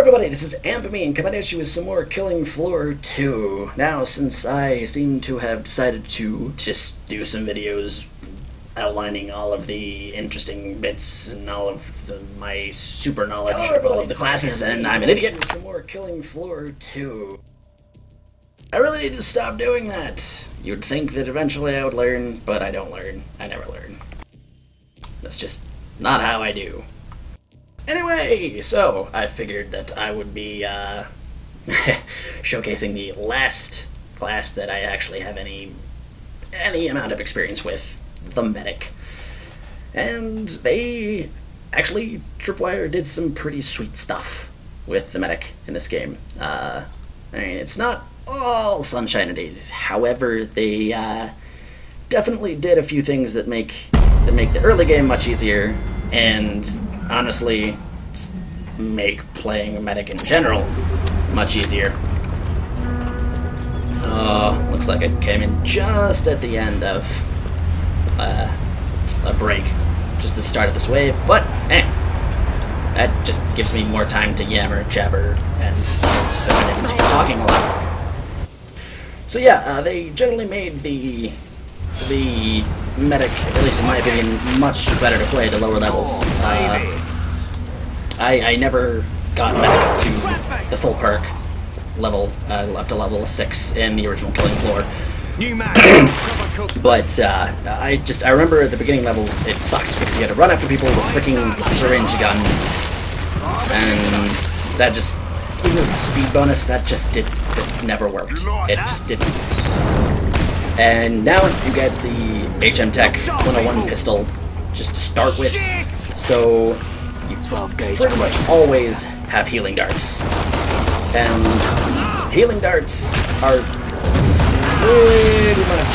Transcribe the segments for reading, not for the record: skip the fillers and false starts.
everybody, this is Ampamine coming at you with some more Killing Floor 2. Now, since I seem to have decided to just do some videos outlining all of the interesting bits and all of my super knowledge of all of the classes, and I'm an idiot, some more Killing Floor 2. I really need to stop doing that. You'd think that eventually I would learn, but I don't learn. I never learn. That's just not how I do. Anyway, so I figured that I would be showcasing the last class that I actually have any amount of experience with, the medic. And they actually, Tripwire did some pretty sweet stuff with the medic in this game. I mean, it's not all sunshine and daisies. However, they definitely did a few things that make the early game much easier, and honestly, just make playing a medic in general much easier. Looks like it came in just at the end of a break, just the start of this wave, but that just gives me more time to yammer, jabber, and synonyms for talking a lot. So yeah, they generally made the medic, at least in my opinion, much better to play at the lower levels. I never got medic up to the full perk level, up to level 6 in the original Killing Floor. But I remember at the beginning levels it sucked because you had to run after people with a freaking syringe gun, and that just, even with the speed bonus, that never worked. It just didn't. And now you get the HM Tech 101 pistol just to start with, so you pretty much always have healing darts. And healing darts are pretty much,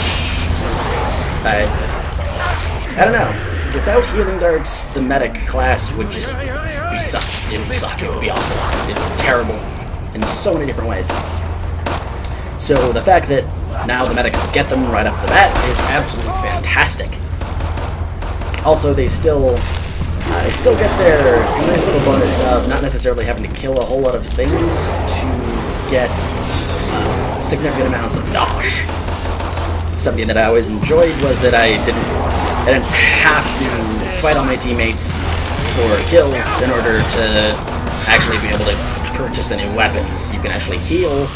I don't know, without healing darts, the medic class would just be suck. It would suck, it would be awful, it's terrible in so many different ways. So the fact that now the medics get them right off the bat is absolutely fantastic. Also, they still get their nice little bonus of not necessarily having to kill a whole lot of things to get significant amounts of dodge. Something that I always enjoyed was that I didn't have to fight all my teammates for kills in order to actually be able to purchase any weapons. You can actually heal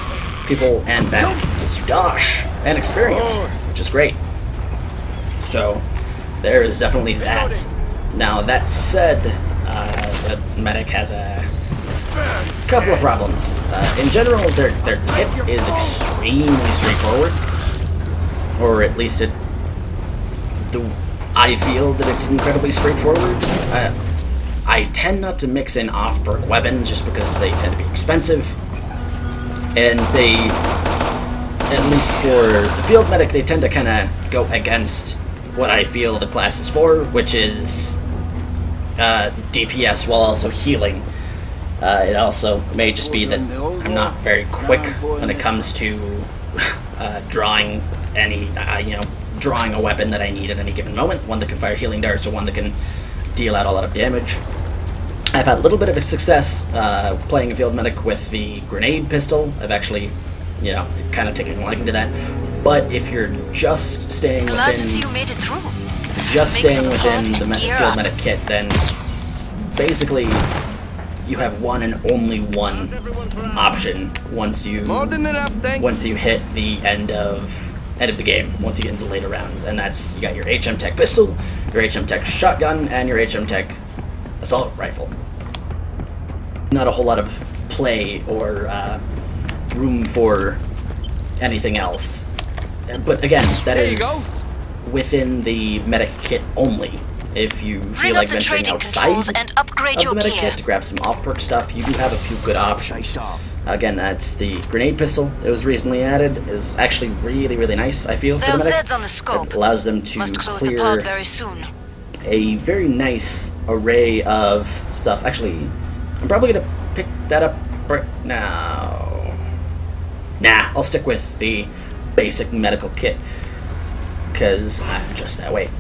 people, and that gives you dash and experience, which is great. So there is definitely that. Now that said, the medic has a couple of problems. In general, their kit is extremely straightforward, or at least I feel that it's incredibly straightforward. I tend not to mix in off-perk weapons just because they tend to be expensive. And they, at least for the field medic, they tend to kind of go against what I feel the class is for, which is DPS while also healing. It also may just be that I'm not very quick when it comes to drawing drawing a weapon that I need at any given moment, one that can fire healing darts or one that can deal out a lot of damage. I've had a little bit of a success playing a field medic with the grenade pistol. I've actually, kind of taken a liking to that. But if you're just staying within, the field medic kit, then basically you have one and only one option once you hit the end of the game. Once you get into the later rounds, and that's, you got your HM Tech pistol, your HM Tech shotgun, and your HM Tech assault rifle. Not a whole lot of play or room for anything else. But again, that is within the medic kit only. If you feel like venturing outside of the medic kit to grab some off-perk stuff, you do have a few good options. Again, that's the grenade pistol that was recently added. Is actually really, really nice, I feel, for the medic. It allows them to clear a very nice array of stuff. Actually, I'm probably going to pick that up right now. Nah, I'll stick with the basic medical kit, because I'm just that way.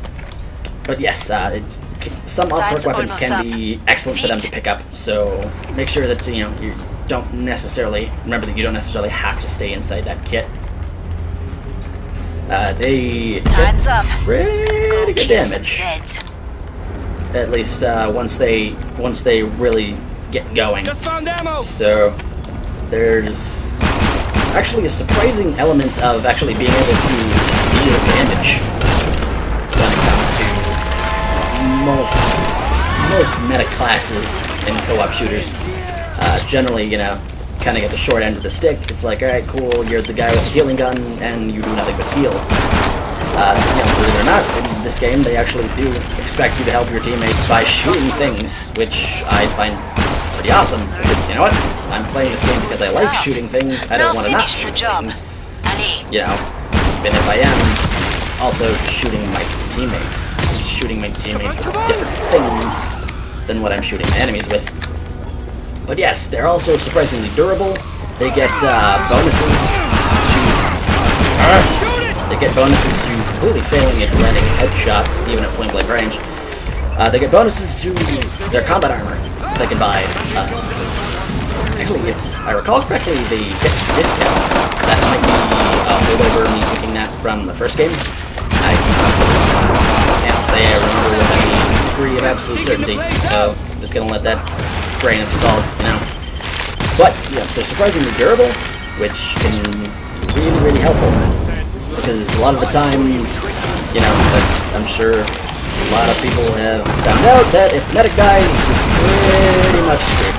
But yes, it's some off-perk weapons can be excellent for them to pick up, so make sure that, you know, you don't necessarily, remember that you don't necessarily have to stay inside that kit. They Time's up. Pretty good damage. At least once they really get going. Just found ammo. So there's actually a surprising element of actually being able to deal damage when it comes to most meta classes in co-op shooters. Generally, you know, kind of get the short end of the stick. It's like, alright, cool, you're the guy with the healing gun, and you do nothing but heal. You know, believe it or not, in this game, they actually do expect you to help your teammates by shooting things, which I find pretty awesome, because, you know what, I'm playing this game because I like shooting things, I don't want to not shoot things. You know, even if I am also shooting my teammates. Shooting my teammates with different things than what I'm shooting my enemies with. But yes, they're also surprisingly durable. They get bonuses to completely failing at landing headshots, even at point-blank range. They get bonuses to their combat armor that they can buy. Actually, if I recall correctly, they get discounts. That might be a holdover, me picking that from the first game. I can't say I remember with any degree of absolute certainty, so I'm just gonna let that grain of salt, you know. But, yeah, they're surprisingly durable, which can be really helpful. Because a lot of the time, you know, I'm sure a lot of people have found out that if the medic dies, you're pretty much screwed.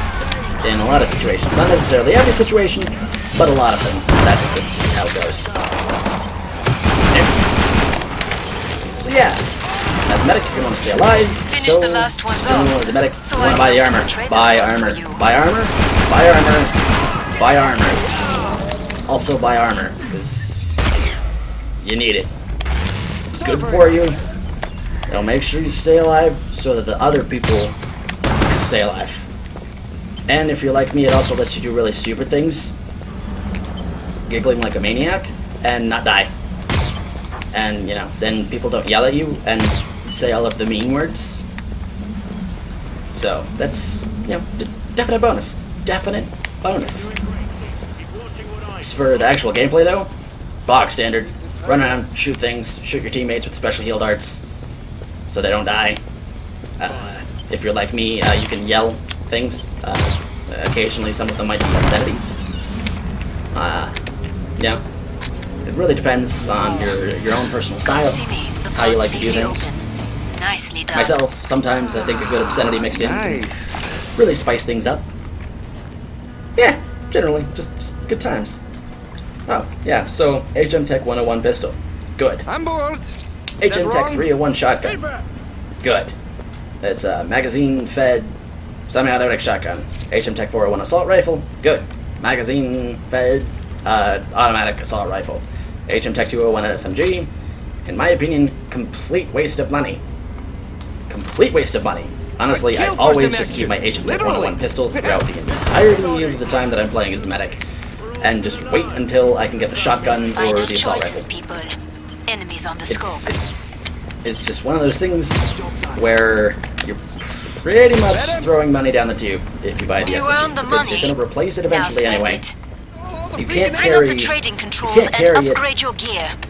In a lot of situations. Not necessarily every situation, but a lot of them. That's just how it goes. So yeah, as a medic, you want to stay alive. So, as a medic, you want to buy the armor. Buy armor. Buy armor. Buy armor. Buy armor. Also buy armor, because you need it. It's good for you. It'll make sure you stay alive so that the other people can stay alive. And if you're like me, it also lets you do really stupid things. Giggling like a maniac and not die. And, you know, then people don't yell at you and say all of the mean words. So, that's, you know, definite bonus. Definite bonus. As for the actual gameplay, though, bog standard. Run around, shoot things, shoot your teammates with special heal darts so they don't die. If you're like me, you can yell things. Occasionally, some of them might be obscenities. Yeah. It really depends on your own personal style, how you like to do things. Myself, sometimes I think a good obscenity mixed in can really spice things up. Yeah, generally, just good times. Oh, yeah, so HM Tech 101 pistol. Good. I'm bored. HM Tech 301 shotgun. Good. It's a magazine-fed semi-automatic shotgun. HM Tech 401 assault rifle. Good. Magazine-fed automatic assault rifle. HM Tech 201 SMG. In my opinion, complete waste of money. Complete waste of money. Honestly, I always just keep my HM Tech 101 pistol throughout the entirety of the time that I'm playing as the medic. And just wait until I can get the shotgun or the assault rifle. It's just one of those things where you're pretty much throwing money down the tube if you buy the SMG, because you're going to replace it eventually anyway. You can't carry it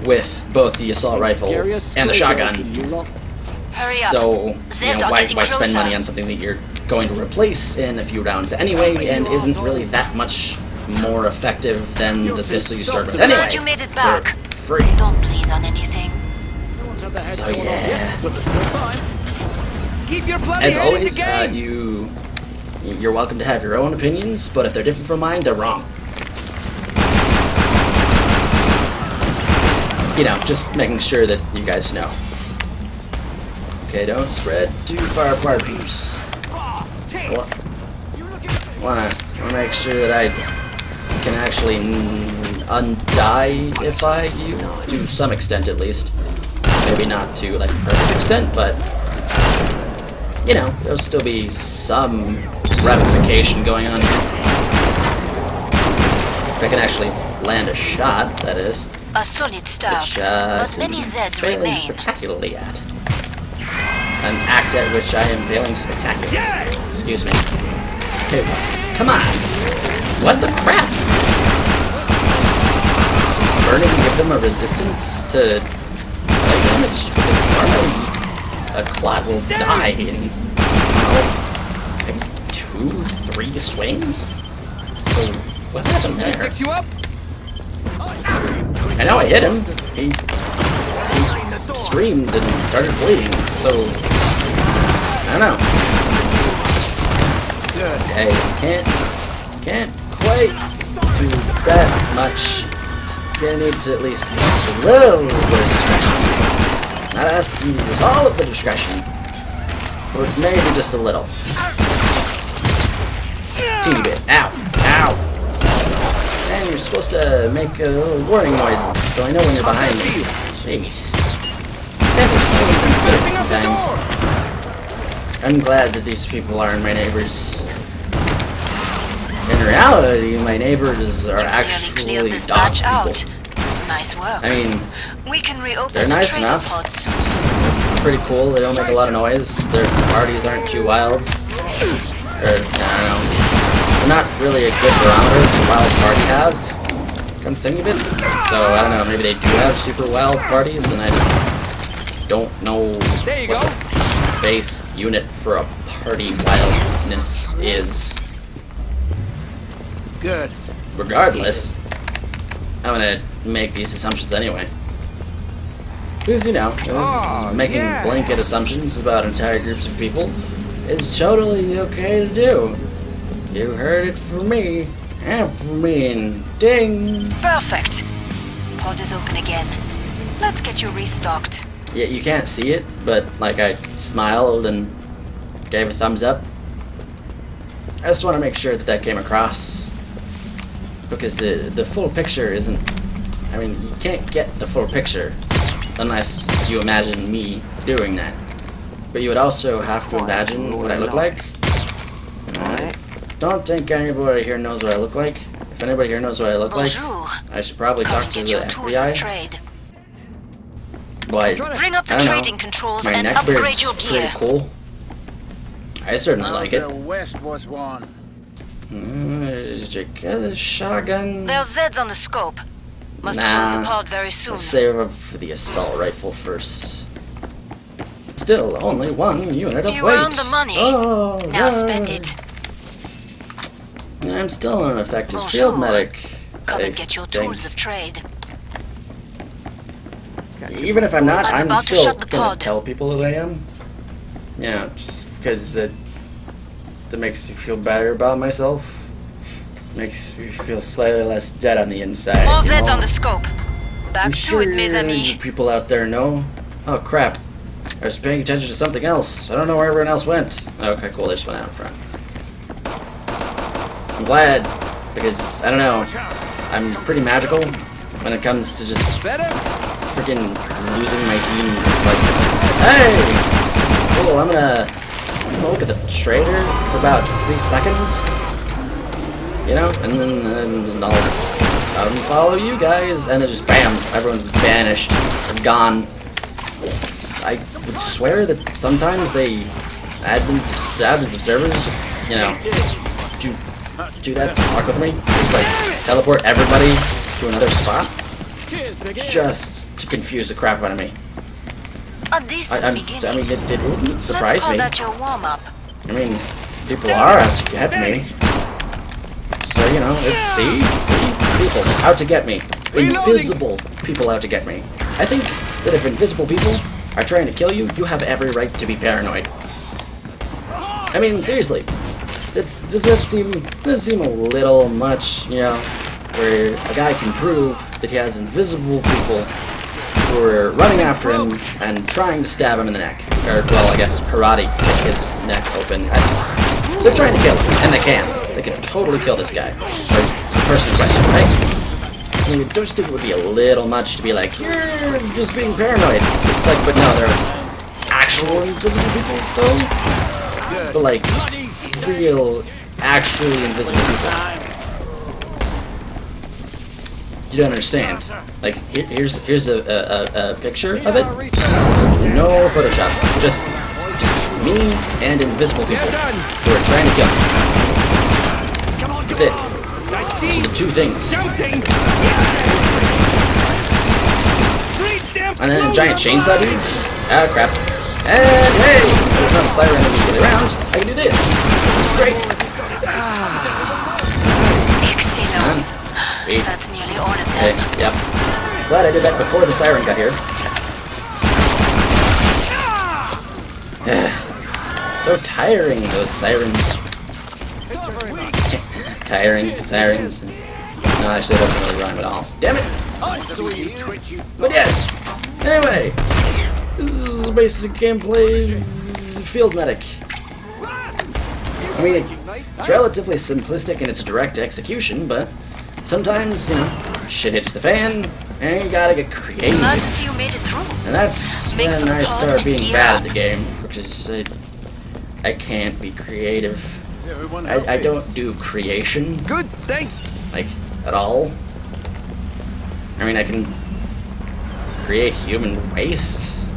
with both the assault rifle and the shotgun. So, you know, why spend money on something that you're going to replace in a few rounds anyway, and isn't really that much more effective than the pistol you start with anyway, for free. Don't bleed on anything. So yeah. As always, you're welcome to have your own opinions, but if they're different from mine, they're wrong. You know, just making sure that you guys know. Okay, don't spread too far apart, peeps. Wanna make sure that I can actually undie if I to some extent at least. Maybe not to like a perfect extent, but you know, there'll still be some ramification going on here. If I can actually land a shot, that is. A solid start, Which but many zeds failing remain. spectacularly at. An act at which I am failing spectacularly. Excuse me. Okay, come on. What the crap? Does burning give them a resistance to damage? Because normally a clot will die in maybe 2-3 swings? So what happened there? Fix you up? I know I hit him. He screamed and started bleeding, so I don't know. Okay, can't quite do that much. Gonna need to at least use a little bit of discretion. Not asking you to use all of the discretion, but maybe just a little. Teeny bit. Ow! Ow! And you're supposed to make warning noises, so I know when you're behind me. Jeez. Never seen anything good sometimes. I'm glad that these people aren't my neighbors. In reality, my neighbors are actually dog people. Nice work. I mean, we can reopen they're nice enough. Pretty cool. They don't make a lot of noise. Their parties aren't too wild. Or, I don't know. They're not really a good barometer for wild party have. Come think of it. So, I don't know. Maybe they do have super wild parties, and I just don't know what the base unit for a party wildness is. Good. Regardless, I'm gonna make these assumptions anyway. Because, you know, making blanket assumptions about entire groups of people is totally okay to do. You heard it from me, and from me, and ding! Perfect. Pod is open again. Let's get you restocked. Yeah, you can't see it, but, like, I smiled and gave a thumbs up. I just want to make sure that that came across. Because the full picture isn't... I mean, you can't get the full picture unless you imagine me doing that. But you would also have to imagine what I look like. I don't think anybody here knows what I look like. If anybody here knows what I look like, I should probably talk to the FBI. But bring up the trading controls and neck upgrade beard's your pretty gear. cool. I certainly like it. West was one. Shotgun. There's zeds on the scope. Must close the pod very soon. Let's save up for the assault rifle first. Still only one unit of weight. You earned the money. Oh, now spend it. I'm still an effective field medic. Come and get your tools of trade. Even if I'm not, I'm about to still shut the gonna pod. tell people that I am. Yeah, just because that makes me feel better about myself. Makes me feel slightly less dead on the inside. All zeds on the scope. Back to it, mes you amis. people out there know. Oh crap! I was paying attention to something else. I don't know where everyone else went. Okay, cool. They just went out in front. I'm glad because I don't know. I'm pretty magical when it comes to just freaking losing my team. Like, hey, cool. I'm gonna look at the trader for about 3 seconds. You know, and then I'll unfollow you guys, and it's just BAM! Everyone's vanished or gone. I would swear that sometimes the admins of servers just, you know, do that talk with me. Just like teleport everybody to another spot, just to confuse the crap out of me. A decent beginning. I mean, it wouldn't surprise Let's call me. that your warm-up. I mean, people are out to get me. So, you know, see, people out to get me. Invisible people out to get me. I think that if invisible people are trying to kill you, you have every right to be paranoid. I mean, seriously. Does that seem a little much, you know, where a guy can prove that he has invisible people who are running after him and trying to stab him in the neck. Or, well, I guess karate kick his neck open. They're trying to kill him, and they can. They can totally kill this guy. Or the person in question, right? I mean, don't you think it would be a little much to be like, you're just being paranoid? It's like, but no, they're actual invisible people, though? But like, real, actually invisible people. You don't understand. Like, here's a picture of it. No Photoshop. Just me and invisible people who are trying to kill me. That's it. Those are the two things. And then giant chainsaw dudes. Ah, crap. And hey, since there's not a siren immediately around, I can do this. Great. Excellent. That's nearly all of them. Okay, yep. Glad I did that before the siren got here. So tiring, those sirens. Tiring, sirens. No, actually, that doesn't really rhyme at all. Damn it! But yes! Anyway, this is basic gameplay field medic. I mean, it's relatively simplistic in its direct execution, but sometimes, you know, shit hits the fan, and you gotta get creative. Glad to see you made it through. And that's when I start being bad at the game, which is, I can't be creative. I don't do creation. Good, thanks. Like, at all. I mean, I can create human waste.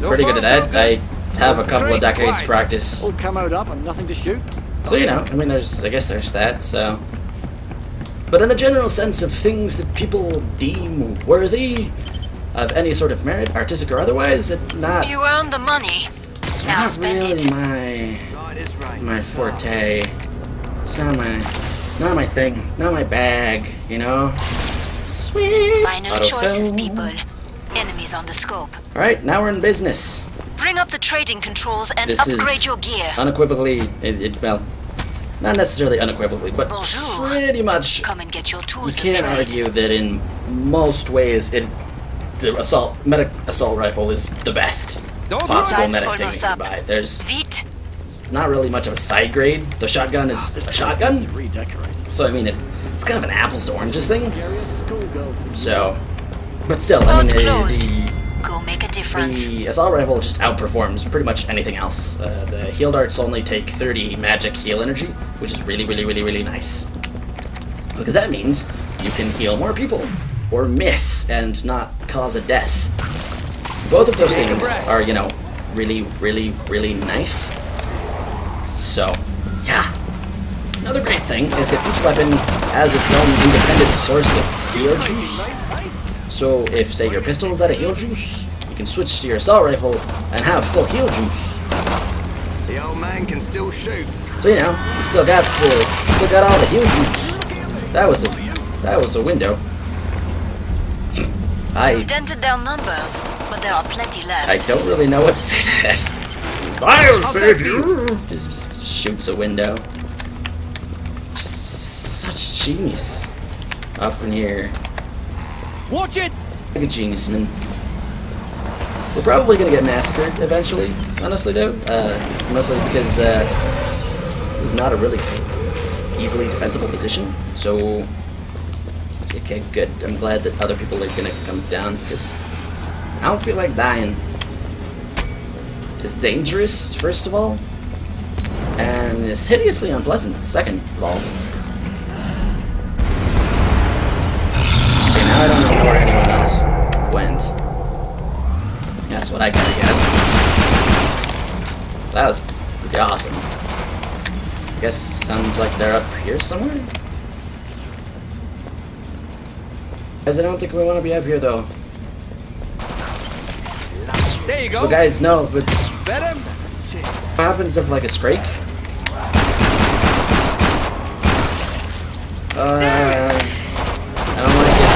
Pretty good at that. I have a couple of decades practice. All camoed up and nothing to shoot. So, you know, I mean, I guess there's that, so. But in a general sense of things that people deem worthy of any sort of merit, artistic or otherwise, not. You earned the money. Now Not spend really it. my forte. It's not my thing, not my bag, you know? Sweet! Final choices, people. Enemies on the scope. Alright, now we're in business. Bring up the trading controls and This upgrade is your gear. unequivocally, well, not necessarily unequivocally, but Bonjour. pretty much, Come and get your tools. you of can't trade. argue that in most ways, the medic assault rifle is the best possible Time's medic thing you almost can up. buy. There's Vite. not really much of a side grade. The shotgun is a shotgun, so I mean it's kind of an apples to oranges thing. So, but still, I mean Port's closed. the Go make a difference. The assault rifle just outperforms pretty much anything else. The heal darts only take 30 magic heal energy, which is really, really, really, really nice. Because that means you can heal more people, or miss and not cause a death. Both of those things are, you know, really, really, really nice. So, yeah. Another great thing is that each weapon has its own independent source of heal juice. So if, say, your pistol is out of heal juice, you can switch to your assault rifle and have full heal juice. The old man can still shoot. So you know, you still got all the heal juice. That was a window. You dented their numbers, but there are plenty left. I don't really know what to say to that. I'll save you. Just shoots a window. Such genius up in here. Watch it! Like a genius, man. We're probably gonna get massacred eventually, honestly, though. Mostly because this is not a really easily defensible position. So, okay, good. I'm glad that other people are gonna come down because I don't feel like dying. It's dangerous, first of all, and it's hideously unpleasant, second of all. Okay, now I don't know where anyone else went. That's what I gotta guess. That was pretty awesome. I guess sounds like they're up here somewhere? Guys, I don't think we want to be up here though. There you go. Well, guys, no, but Better? what happens if, like, a scrake? I don't like it.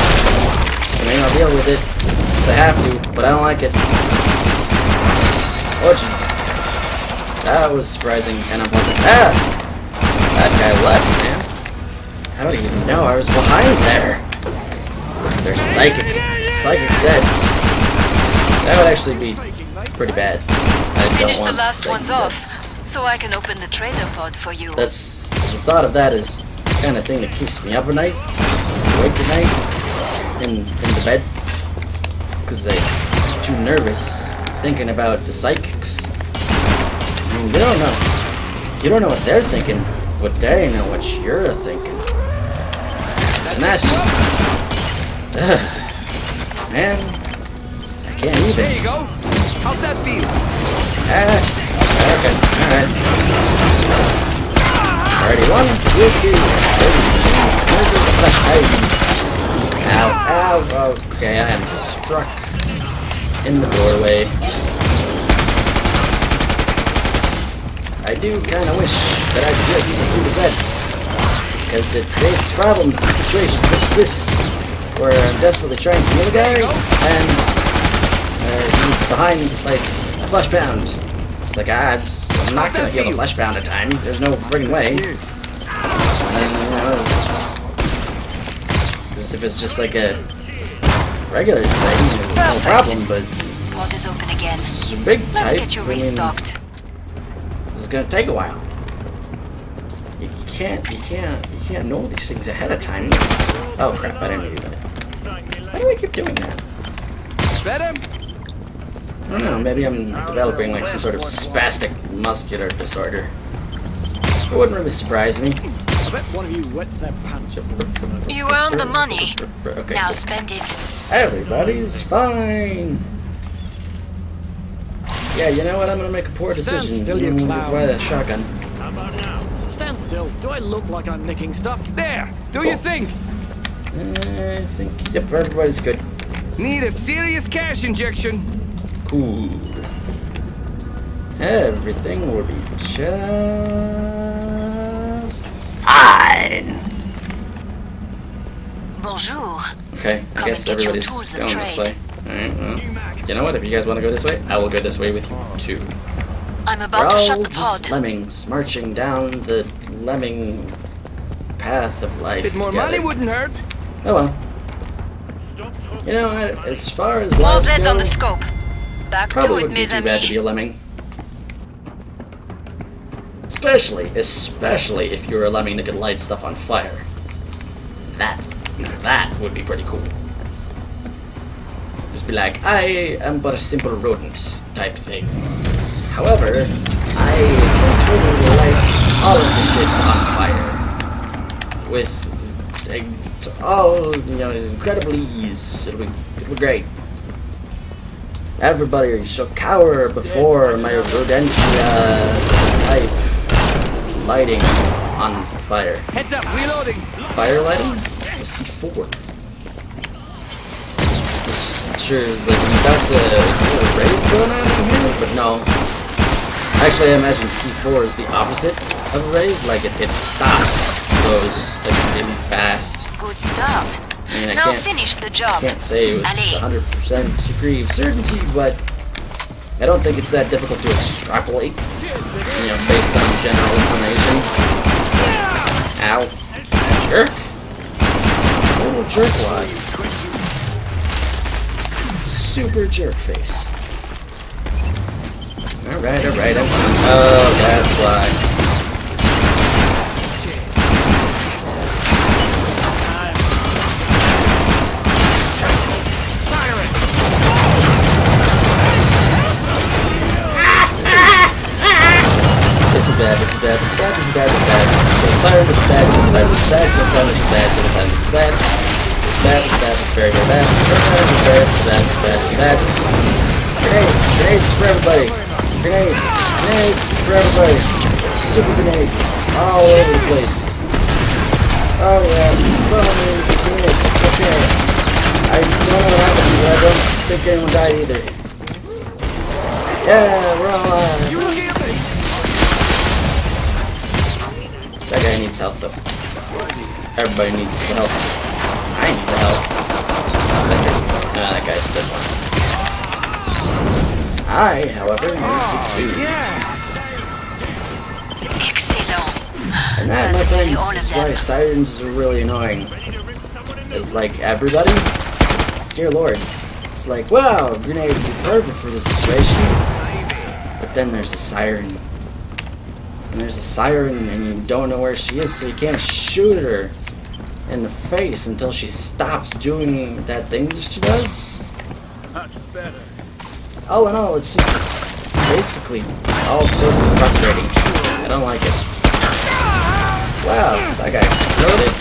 I mean, I'll deal with it, because I have to, but I don't like it. Oh, jeez. That was surprising and unpleasant. Ah! That guy left, man. I don't even know, I was behind there. They're psychic zeds. That would actually be pretty bad. I don't Finish the want last psychic ones off, zeds. so I can open the trader pod for you. That's the thought of that is the kind of thing that keeps me up at night, awake at night, in the bed, because I'm too nervous thinking about the psychics. I mean, you don't know what they're thinking, but they know what you're thinking, and that's just, man, I can't even. There you go. How's that feel? shotgun. Alright. Already one. 32. Ow, ow. Okay, I am struck in the doorway. I do kind of wish that I could do the zeds, because it creates problems in situations such as this, where I'm desperately trying to kill a guy, and he's behind, like, a flesh pound. It's like, I'm not gonna heal a flesh pound at a time. There's no friggin' way. And, you know, as if it's just like a regular thing, there's no problem, but Pod is open again. it's a big Let's type. get you I mean, restocked. this is gonna take a while. You can't know these things ahead of time. Oh crap, I didn't do that. Why do I keep doing that? Better? I don't know, maybe I'm developing like some sort of spastic muscular disorder. It wouldn't really surprise me. I bet one of you wets their pants. You earned the money. Okay. Now spend it. Everybody's fine. Yeah, you know what? I'm gonna make a poor Stand decision. still, you I'm gonna clown. buy that shotgun. Stand still. Do I look like I'm nicking stuff? There! Do you think? I think, yep, everybody's good. Need a serious cash injection. Cool. Everything will be just fine. Bonjour. Okay, I Come guess and get your everybody's tools of going this trade. way. Alright, well, you know what? If you guys want to go this way, I will go this way with you too. I'm We're about to all shut the just pod. lemmings marching down the lemming path of life. Bit more together. money wouldn't hurt. Oh well. You know, as far as All lives zeds go, on the scope. Back probably to it, wouldn't be mes too bad to be amis. a lemming. Especially if you're a lemming that could light stuff on fire. That would be pretty cool. Just be like, I am but a simple rodent type thing. However, I can totally light all of the shit on fire with incredible ease. It'll be great. Everybody shall cower before my rodentia pipe lighting on fire. Heads up, reloading. Fire lighting? C4. Sure is like we got a raid going on in here, but no. Actually, I imagine C4 is the opposite of a raid. Like it stops those like really fast. Good start. I mean, I Now can't finish the job. say with Allez. 100% degree of certainty, but I don't think it's that difficult to extrapolate. You know, based on general information. Ow. Jerk. Little jerkwad. Super jerk face. Alright, alright. Oh, that's why. This is bad, this is bad, this is bad, this is bad, this is bad. Don't siren, this is bad, don't siren, this is bad, don't siren, this is bad, don't siren, this is bad. This is bad, this is bad, this is very, very bad, this is very bad, this is bad, this is bad, this is bad, this is bad. Grenades, grenades for everybody. Grenades, grenades for everybody. Super grenades, all over the place. Oh yes, so many grenades. Okay. I don't know what happened, but I don't think anyone died either. Yeah, we're all alive. You looking at me? That guy needs help though. Everybody needs the help. I need the help. Nah, that guy's still fine. I, however, need to do. Excellent. And that, my That's nearly friends, all of is why them. sirens are really annoying. It's like everybody, dear lord, it's like, wow, grenade would be perfect for this situation. But then there's a siren. And there's a siren and you don't know where she is, so you can't shoot her in the face until she stops doing that thing that she does. Much better. All in all, it's just basically all sorts of frustrating. I don't like it. Wow, that guy exploded.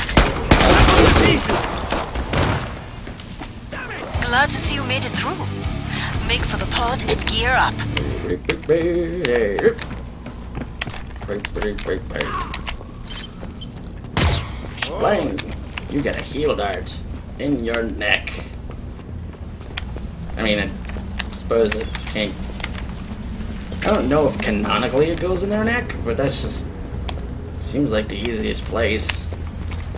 Glad to see you made it through. Make for the pod and gear up. Bang! You get a heal dart in your neck. I mean, I suppose it can't. I don't know if canonically it goes in their neck, but that's just seems like the easiest place.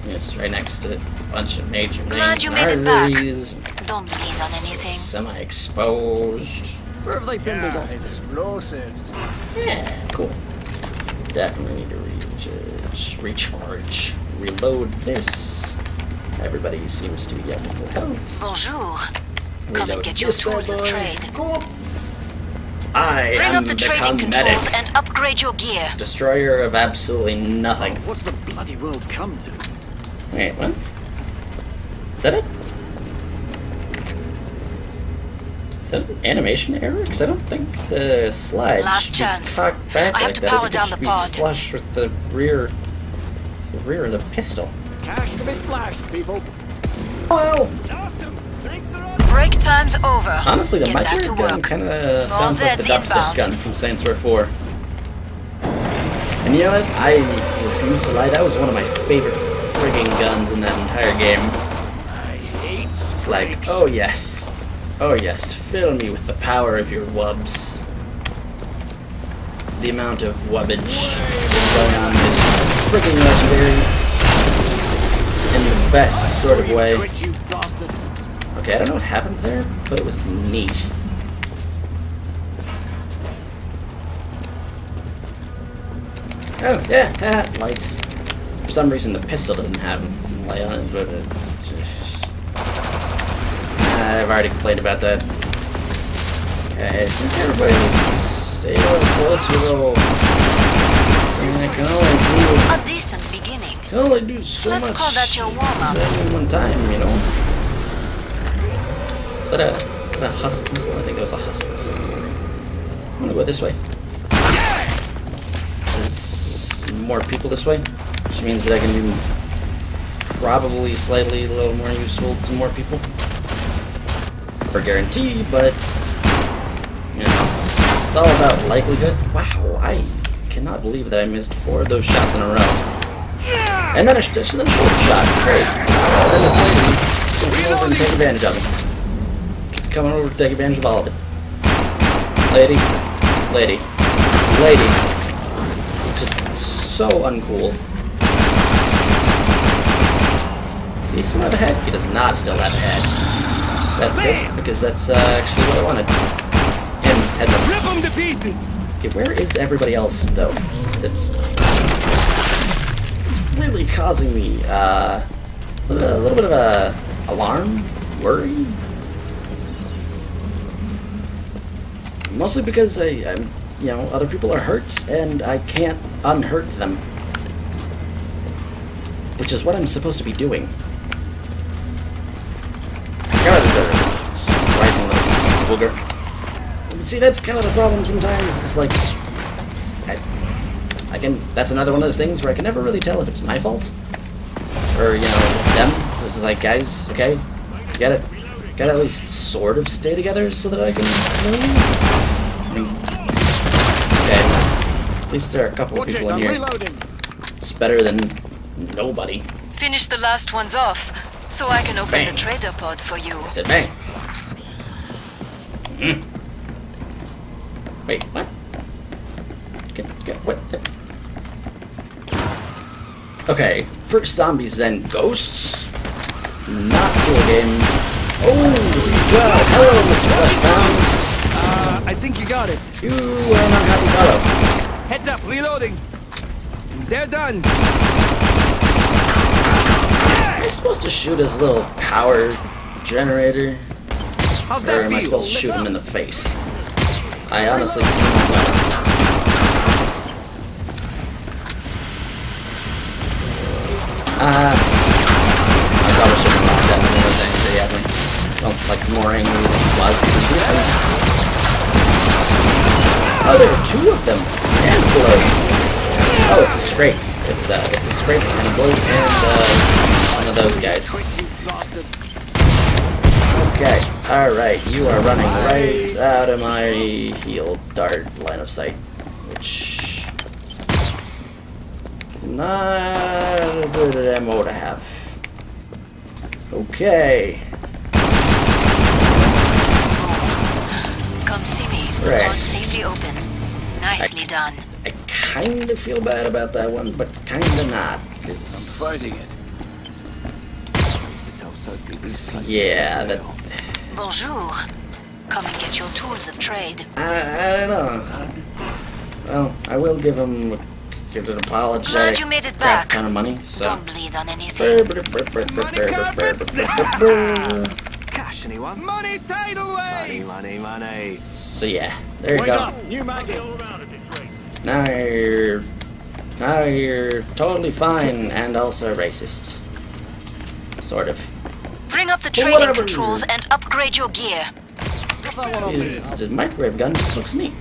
It's right next to a bunch of major veins and arteries. Don't bleed on anything. Semi-exposed. Where have they been today? Explosives. Yeah, cool. Definitely need to recharge. Reload this. Everybody seems to be up to full health. Bonjour. Come Reload and get your this tools bad of boy. trade. Cool. I Bring am up the trading become controls medic. and upgrade your gear. Destroyer of absolutely nothing. What's the bloody world come to? Wait, what? Is that it? Is that an animation error? Because I don't think the slide Last should be chance. cocked back I have like to that. power It down should the be pod. flush with the rear of the pistol. Cash to be splashed, people. Well, Awesome. Drinks are on. Break time's over. honestly, the Get back to micro gun work. kind of sounds like the Zeds dubstep inbound. gun from Saints Row 4. And you know what? I refuse to lie. That was one of my favorite frigging guns in that entire game. I hate It's like, oh yes, fill me with the power of your wubs. The amount of wubbage going on is frigging legendary in the best sort of way. Quit, you bastard. Okay, I don't know what happened there, but it was neat. Oh, yeah, lights. For some reason, the pistol doesn't have a light on it, but I've already complained about that. Okay, I think everybody needs to stay a little closer, though. I A decent beginning. can only do so Let's much call that your warm-up. at any one time, you know? Is that a husk missile? I think that was a husk missile. I'm gonna go this way. There's more people this way, which means that I can be probably slightly a little more useful to more people. For guarantee, but you know, it's all about likelihood. Wow, I cannot believe that I missed 4 of those shots in a row. And then a short shot. Great. And then this lady come over and take advantage of it. She's coming over to take advantage of all of it. Lady. Just so uncool. See, he still have a head? He does not still have a head. That's good, because that's actually what I wanted. Him, headless. Rip them to pieces. Okay, where is everybody else, though? It's really causing me a little bit of a alarm, worry. Mostly because I'm, you know, other people are hurt and I can't unhurt them, which is what I'm supposed to be doing. Surprisingly vulgar. See, that's kind of the problem sometimes. It's like that's another one of those things where I can never really tell if it's my fault or, you know, it's them. This is like, guys, okay, you gotta at least sort of stay together so that I can. I mean, okay, at least there are a couple of people in here. It's better than nobody. Finish the last ones off, so I can open Bang. the trader pod for you. I said bang. Wait, what? What? Okay, first zombies, then ghosts. Not cool game. Oh, well, hello, Mr. Fleshpounds. I think you got it. You are an unhappy fellow. Heads up, reloading. They're done. Am I supposed to shoot his little power generator? How's Or that am I feel? supposed to shoot him in the face? I honestly do not know. I probably shouldn't have laughed at him when I was angry at him. Well, like, more angry than he was previously. Oh, there are 2 of them! And blow. Oh, it's a scrape. It's a scrape and a blow and, one of those guys. Okay, alright, you are running right out of my heal dart line of sight. Which Not a good ammo to have. Okay. Come see me. Right. Pod safely open. Nicely done. I kind of feel bad about that one, but kind of not. Cause Fighting it. I used to tell Sophie this place yeah, is that hell. Bonjour. Come and get your tools of trade. I don't know. Well, I will give him an apology. Glad you made it Crap back. ton of money. So. Don't bleed on anything. Cash, anyone? Money tidal Money, way! money, money. So yeah, there you Wait go. up, new maggot. Now you're totally fine and also racist. Sort of. Bring up the Well, trading whatever. controls and upgrade your gear. See, the microwave gun just looks neat.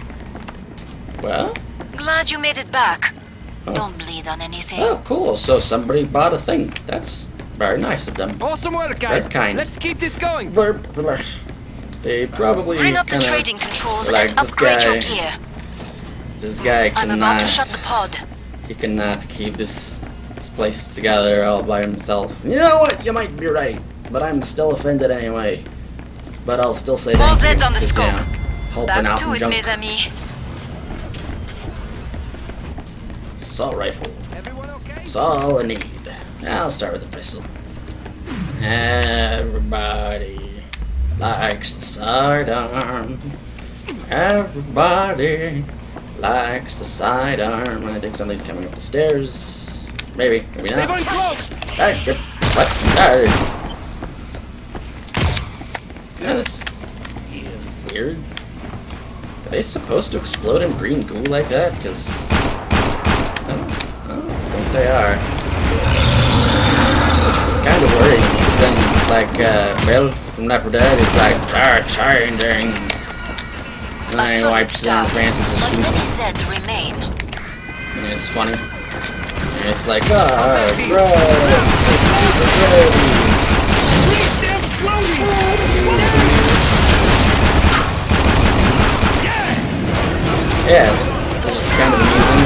Well, Glad you made it back. Oh. Don't bleed on anything. oh, cool. So somebody bought a thing. That's very nice of them. Awesome work, guys. Very kind. Let's keep this going. They probably Bring up the kinda trading controls like and this upgrade your guy. gear. This guy I'm about to shut cannot. the pod. He cannot keep this place together all by himself. You know what? You might be right, but I'm still offended anyway. But I'll still say All thank you. zeds on the 'cause, scope. helping Back out to and it, junk. mes amis. Assault rifle. Everyone okay? That's all I need. I'll start with the pistol. Everybody likes the sidearm. Everybody likes the sidearm. I think somebody's coming up the stairs. Maybe, maybe not. Everyone close! Hey, good. What? Hey. That's weird. Are they supposed to explode in green goo like that? Because I don't think they are. It's kind of worrying, because then it's like, well, from Left 4 Dead, it's like, changing. And then he solid wipes down start, Francis' but suit, many zeds remain. and it's funny. And it's like, gross, it's super dirty. Yeah, it's kind of amusing.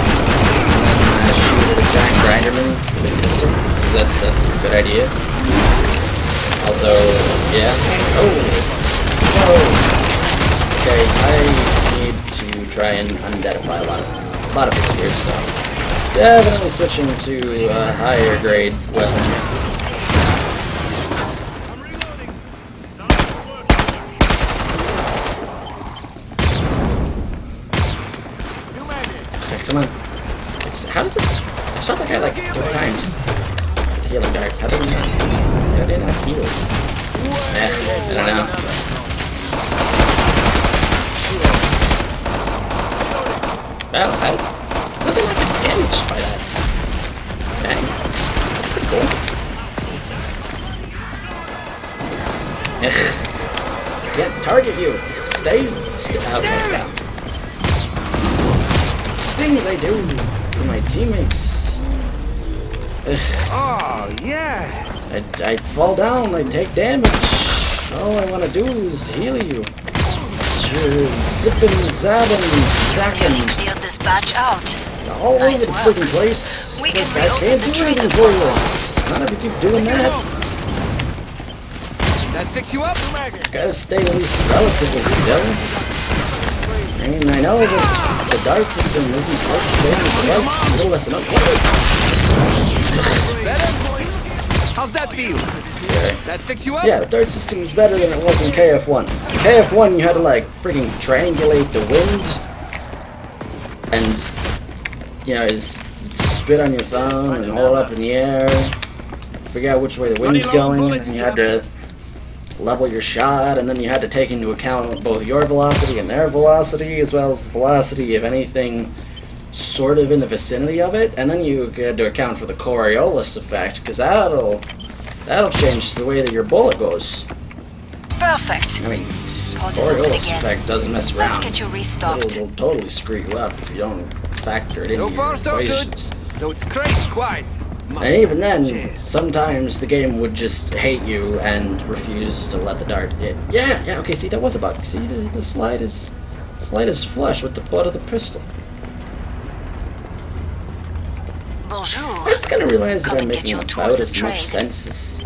And then shoot at a giant grinderman with a pistol, because that's a good idea. Also, yeah. Oh! Okay, I need to try and undeadify a lot of people here, so definitely switching to a higher grade weapon. Okay, come on. How does it? I shot that guy like 3 times. The healing dart. How did they not heal? I don't know. Well, nothing like get damaged by that. Dang. That's pretty cool. I can't target you. Stay. Okay, now. Things I do for my teammates. Oh, yeah. I fall down, I take damage. All I want to do is heal you. Zippin', zappin', Nearly sackin'. cleared this batch out. All Nice over the work. freaking place. We It's can like, I reopen can't the do trading anything for you. post. Not if you keep doing that. That fix you up? Gotta stay at least relatively still. I mean, I know that the dart system isn't quite the same as it was. It's a little less enough. Better? How's that feel? That fix you up? Yeah, the dart system is better than it was in KF1. In KF1, you had to like freaking triangulate the wind, and you know, just spit on your thumb and hold it up in the air, figure out which way the wind's going, and you had to level your shot, and then you had to take into account both your velocity and their velocity, as well as the velocity of anything sort of in the vicinity of it, and then you had to account for the Coriolis effect, because that'll change the way that your bullet goes. Perfect. I mean, Pod is open Coriolis again. effect doesn't mess Let's around. get you restocked. It'll totally screw you up if you don't factor it into So your far, so good. equations. Though it's crazy quiet. And even then, Cheers. sometimes the game would just hate you and refuse to let the dart hit. Yeah, okay, see, that was a bug. See, the slide is flush with the butt of the pistol. Bonjour. I just kind of realized that Come I'm and get making your about tools as of much trade. sense as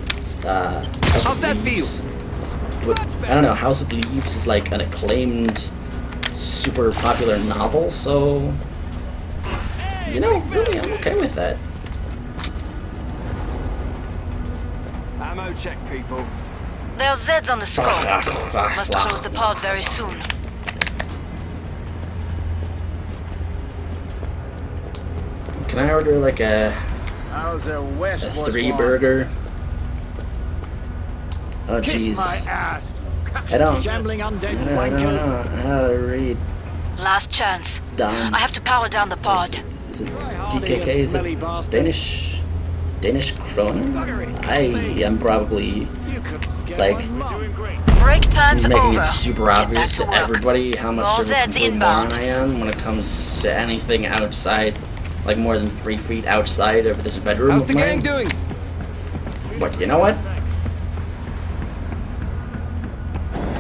House How's of that Leaves. But I don't know, House of Leaves is like an acclaimed, super popular novel, so you know, really, I'm okay with that. Ammo check, people. There's Zeds on the scope. Must close the pod very soon. Can I order like a How's a West was 3-burger? Oh Kiss jeez. my ass. I don't Shambling undead know wankers. how to read Last chance. Dons. I have to power down the pod. Is it hardy, DKK? you Is smelly it bastard. Danish kroner? Buggery. I am probably You couldn't scare like my mum. Break time's making over. it super Get obvious back to work. everybody how much All of a Zeds complete inbound. moron I am when it comes to anything outside, like more than 3 feet outside of this bedroom. How's of the gang mine. doing? But you know what?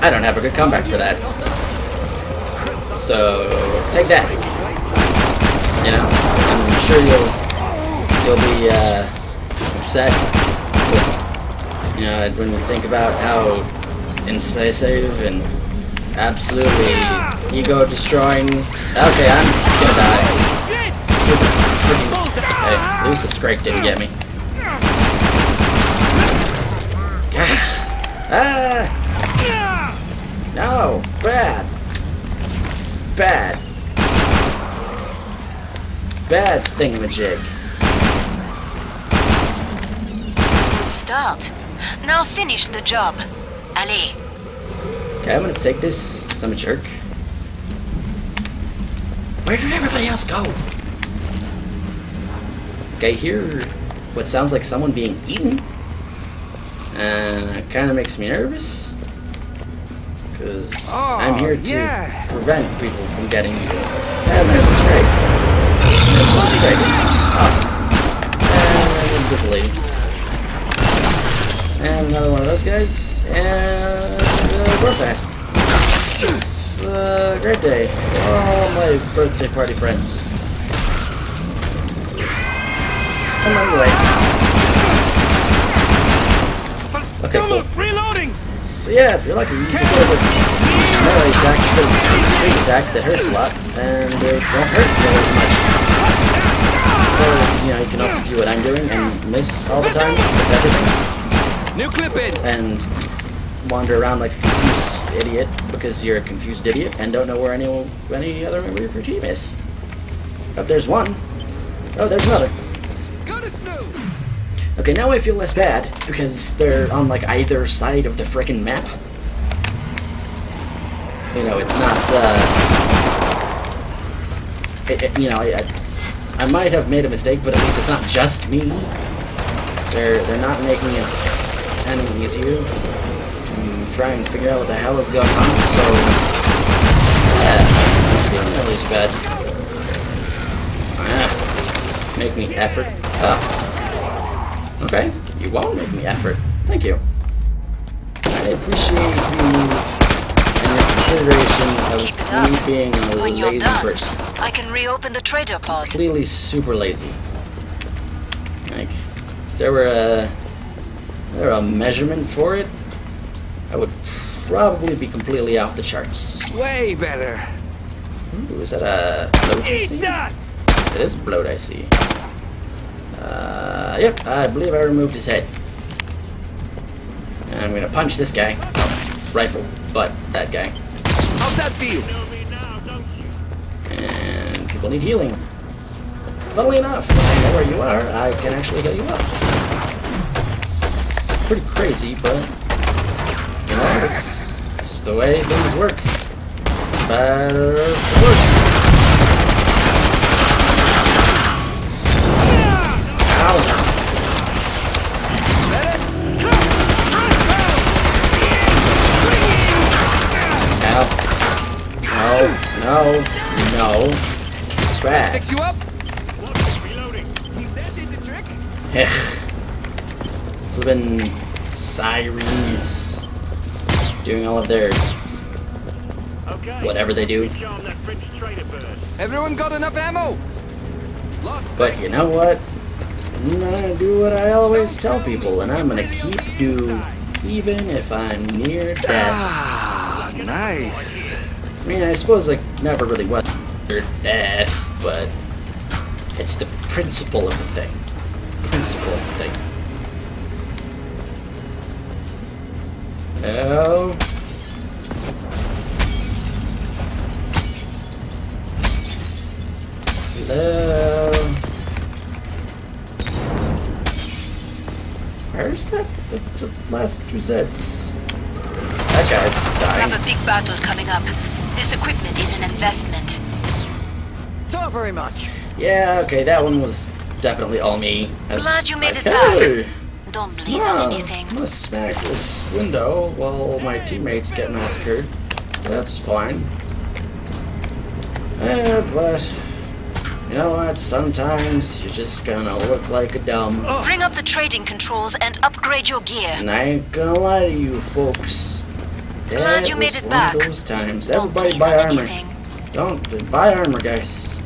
I don't have a good comeback for that. So take that. You know, I'm sure you'll be upset with, you know, when you think about how incisive and absolutely ego destroying. Okay, I'm gonna die. Stupid freaking. Hey, at least the Scrake didn't get me. Ah! No! Bad! Bad! Bad thingamajig. Start. Now finish the job. Allez. Okay, I'm gonna take this. 'Cause I'm a jerk. Where did everybody else go? Okay, I hear what sounds like someone being eaten. And it kind of makes me nervous. Because I'm here to prevent people from getting eaten. And there's a Scrake. There's one Scrake. Awesome. And this lady. And another one of those guys. And we're fast. It's a great day. All my birthday party friends. On my way. Okay, cool. Reloading! So yeah, if you're lucky, you can get a melee attack instead of the straight attack that hurts a lot, and it won't hurt nearly as much. Or, you know, you can also do what I'm doing and miss all the time with everything. New clip in. And wander around like a confused idiot because you're a confused idiot and don't know where any other member of your team is. Oh, there's one. Oh, there's another. Got us new. Okay, now I feel less bad because they're on like either side of the frickin' map. You know, it's not. You know, I might have made a mistake, but at least it's not just me. They're not making it any easier to try and figure out what the hell is going on. So yeah, feeling at least bad. Make me effort. Okay, you won't make me effort. Thank you. I appreciate you and your consideration Keep it of up. me being a When you're lazy done, person. I can reopen the trader pod. Completely super lazy. Like, if there were a measurement for it, I would probably be completely off the charts. Way better. Ooh, is that a bloat I see? It is a bloat I see. Yep, I believe I removed his head. And I'm gonna punch this guy. Rifle butt that guy. How's that feel? And people need healing. Funnily enough, when I know where you are, I can actually heal you up. It's pretty crazy, but you know, it's the way things work. Better for worse. Ow. No. Bad. Fix you up? Flippin' sirens doing all of their whatever they do. Everyone got enough ammo? Lots. But you know what? I'm gonna do what I always tell people, and I'm gonna keep do, even if I'm near death. Ah, nice. I mean, I suppose I never really went near death, but it's the principle of the thing. Principle of the thing. Oh. Hello. Where's that? The last two zeds. That guy's We dying. have a big battle coming up. This equipment is an investment. Not very much. Yeah, okay, that one was definitely all me. Glad you made it Okay. back. Don't bleed on anything. I'm gonna smack this window while my teammates get massacred. That's fine. But you know what? Sometimes you're just gonna look like a dumb. Bring up the trading controls and upgrade your gear. And I ain't gonna lie to you folks. Glad you made was it one back. of those times. Don't Everybody bleed buy on armor. anything. Don't buy armor, guys.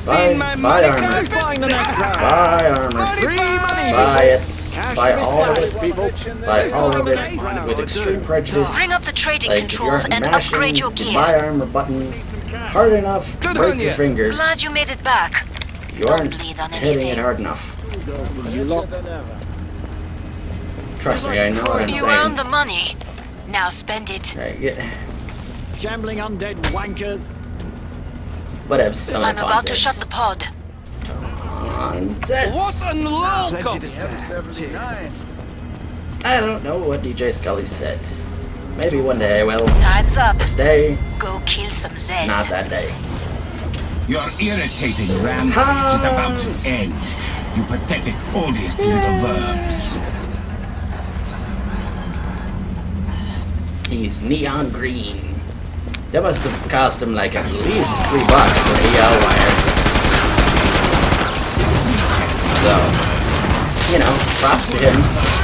Buy armor. Buying the next round. Buy armor. Free money. Buy it. Cash Buy to all of splash, it. people. Buy all of it with extreme prejudice. Bring up the trading Like if you're controls and mashing upgrade your the gear. buy armor button hard enough to Good break on your ya. finger, Glad you made it back. you Don't aren't bleed on hitting it anything. hard enough. You lot. Trust me, I know what I'm You saying. earned the money. Now spend it. Right, yeah. Shambling undead wankers. Whatever. So I'm about to shut the pod. Zeds. an welcome. I don't know what DJ Scully said. Maybe one day I will. Time's up. Today, Go kill some Zeds. not that day. Your irritating rampage is about to end. You pathetic, odious little verbs. He's neon green. That must have cost him like at least $3 in EL wire. So, you know, props to him.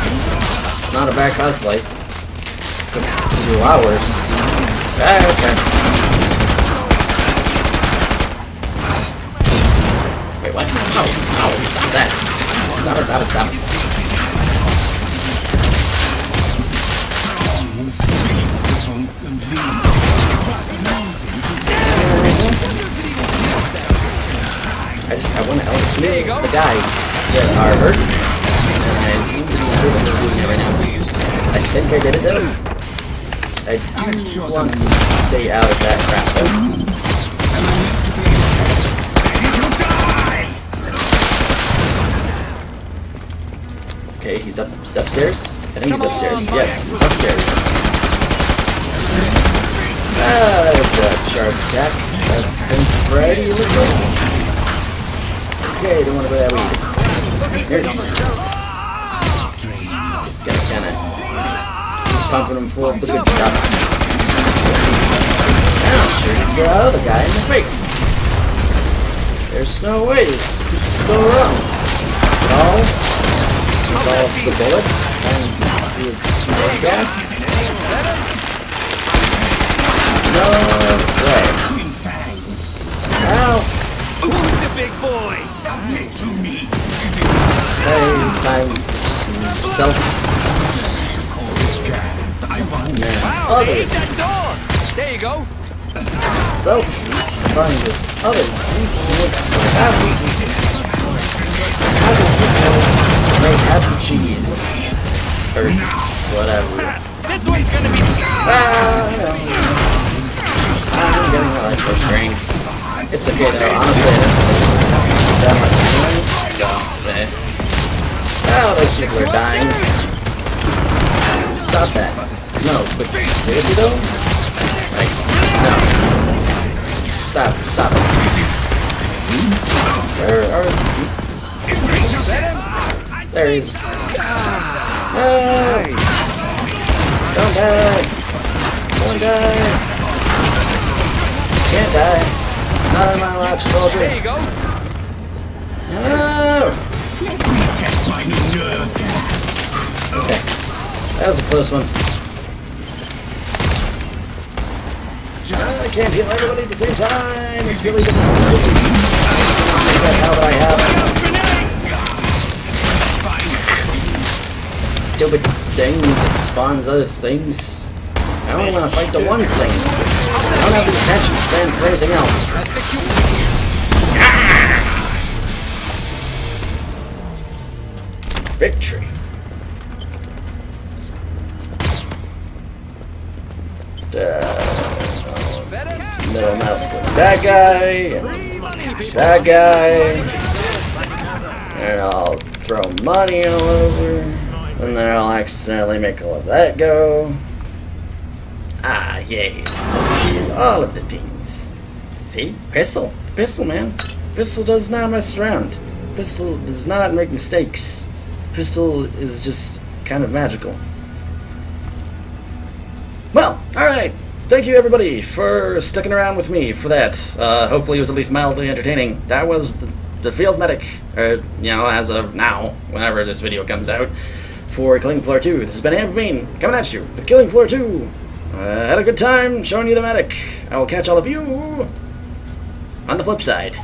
It's not a bad cosplay. Took a few hours. Okay. Wait, what? No, no, stop that. Stop it, stop it, stop it. I want to elevate the guys that are hurt, and I seem to be improving their movement right now. I think I did it though. I do want to stay out of that crap though. Okay, he's upstairs. I think he's upstairs. Yes, he's upstairs. Ah, there's a sharp attack. That's variety, it looks like. Okay, don't want to go that way. There he is. Just gotta kinda keep pumping him full of the good stuff. And I'll shoot the other guy in the face. There's no way this could go wrong. With all the bullets and the gas. No way. Ow! Who's the big boy? Hey, time self. Wow, they hit that door. There you go. Self juice combined with other juice makes happy. Happy people make happy cheese. Or whatever. This one's gonna be. I'm getting my life for strain. It's okay though, honestly. That much anyway. So, oh, those people are dying. Stop that. No, but seriously though? Like, no. Stop it. Where are you? There he is. No! Don't die! Don't die! Can't die. Not on my watch, soldier. There you go. No! Test my new nerve gas. Okay. That was a close one. I can't heal everybody at the same time. It's really difficult. That hell that I have. stupid thing that spawns other things. I only want to fight the one thing. I don't have the attention span for anything else. Victory. Middle mouse click that guy, that guy, and I'll throw money all over, and then I'll accidentally make all of that go. Ah, yes. All of the things. See? Pistol. Pistol, man. Pistol does not mess around. Pistol does not make mistakes. Pistol is just kind of magical. Well, alright. Thank you, everybody, for sticking around with me for that. Hopefully it was at least mildly entertaining. That was the field medic, you know, as of now, whenever this video comes out, for Killing Floor 2. This has been Amberbean, coming at you with Killing Floor 2. Had a good time showing you the medic. I will catch all of you on the flip side.